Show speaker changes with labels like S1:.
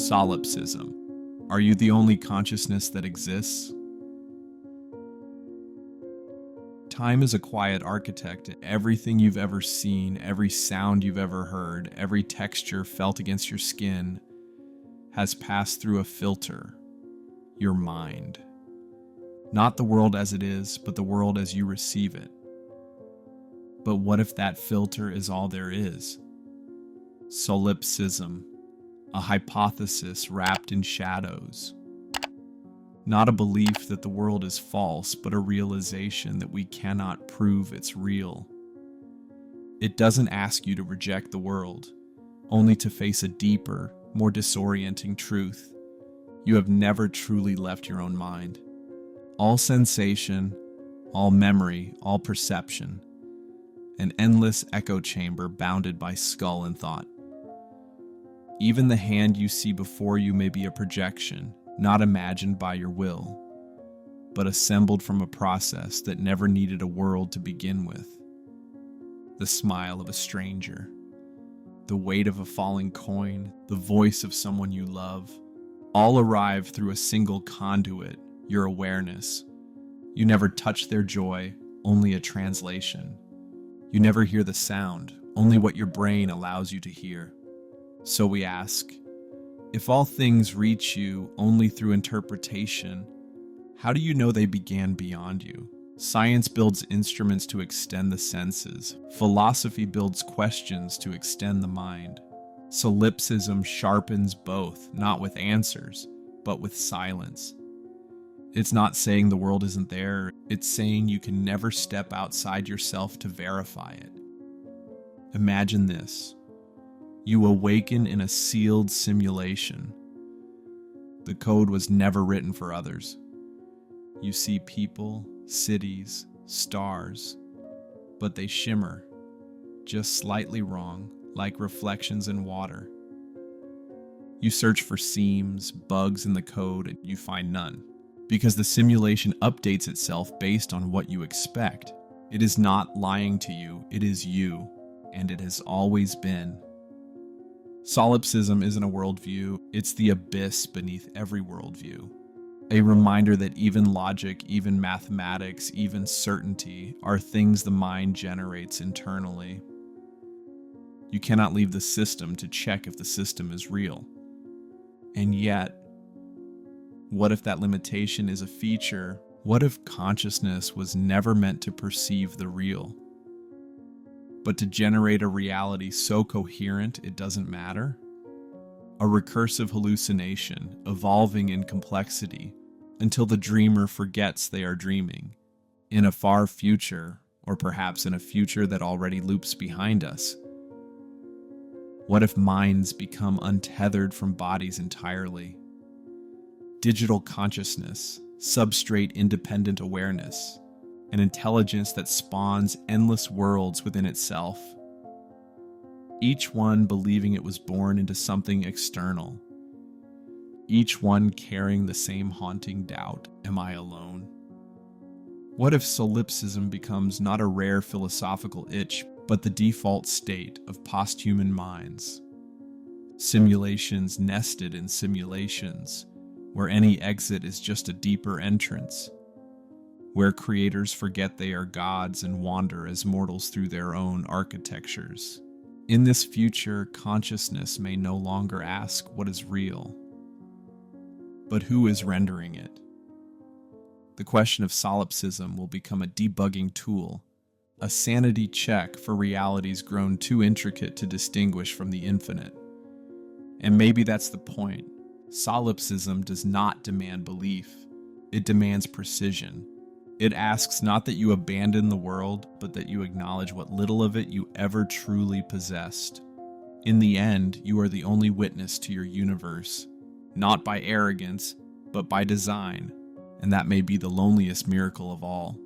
S1: Solipsism. Are you the only consciousness that exists? Time is a quiet architect. Everything you've ever seen, every sound you've ever heard, every texture felt against your skin has passed through a filter, your mind. Not the world as it is, but the world as you receive it. But what if that filter is all there is? Solipsism, a hypothesis wrapped in shadows. Not a belief that the world is false, but a realization that we cannot prove it's real. It doesn't ask you to reject the world, only to face a deeper, more disorienting truth. You have never truly left your own mind. All sensation, all memory, all perception, an endless echo chamber bounded by skull and thought. Even the hand you see before you may be a projection, not imagined by your will, but assembled from a process that never needed a world to begin with. The smile of a stranger, the weight of a falling coin, the voice of someone you love, all arrive through a single conduit, your awareness. You never touch their joy, only a translation. You never hear the sound, only what your brain allows you to hear. So we ask, if all things reach you only through interpretation, how do you know they began beyond you? Science builds instruments to extend the senses. Philosophy builds questions to extend the mind. Solipsism sharpens both, not with answers, but with silence. It's not saying the world isn't there, it's saying you can never step outside yourself to verify it. Imagine this. You awaken in a sealed simulation. The code was never written for others. You see people, cities, stars, but they shimmer, just slightly wrong, like reflections in water. You search for seams, bugs in the code, and you find none, because the simulation updates itself based on what you expect. It is not lying to you, it is you, and it has always been. Solipsism isn't a worldview, it's the abyss beneath every worldview. A reminder that even logic, even mathematics, even certainty are things the mind generates internally. You cannot leave the system to check if the system is real. And yet, what if that limitation is a feature? What if consciousness was never meant to perceive the real, but to generate a reality so coherent it doesn't matter? A recursive hallucination, evolving in complexity, until the dreamer forgets they are dreaming. In a far future, or perhaps in a future that already loops behind us. What if minds become untethered from bodies entirely? Digital consciousness, substrate independent awareness, an intelligence that spawns endless worlds within itself, each one believing it was born into something external, each one carrying the same haunting doubt, am I alone? What if solipsism becomes not a rare philosophical itch, but the default state of posthuman minds? Simulations nested in simulations, where any exit is just a deeper entrance, where creators forget they are gods and wander as mortals through their own architectures. In this future, consciousness may no longer ask what is real, but who is rendering it? The question of solipsism will become a debugging tool, a sanity check for realities grown too intricate to distinguish from the infinite. And maybe that's the point. Solipsism does not demand belief, it demands precision. It asks not that you abandon the world, but that you acknowledge what little of it you ever truly possessed. In the end, you are the only witness to your universe, not by arrogance, but by design, and that may be the loneliest miracle of all.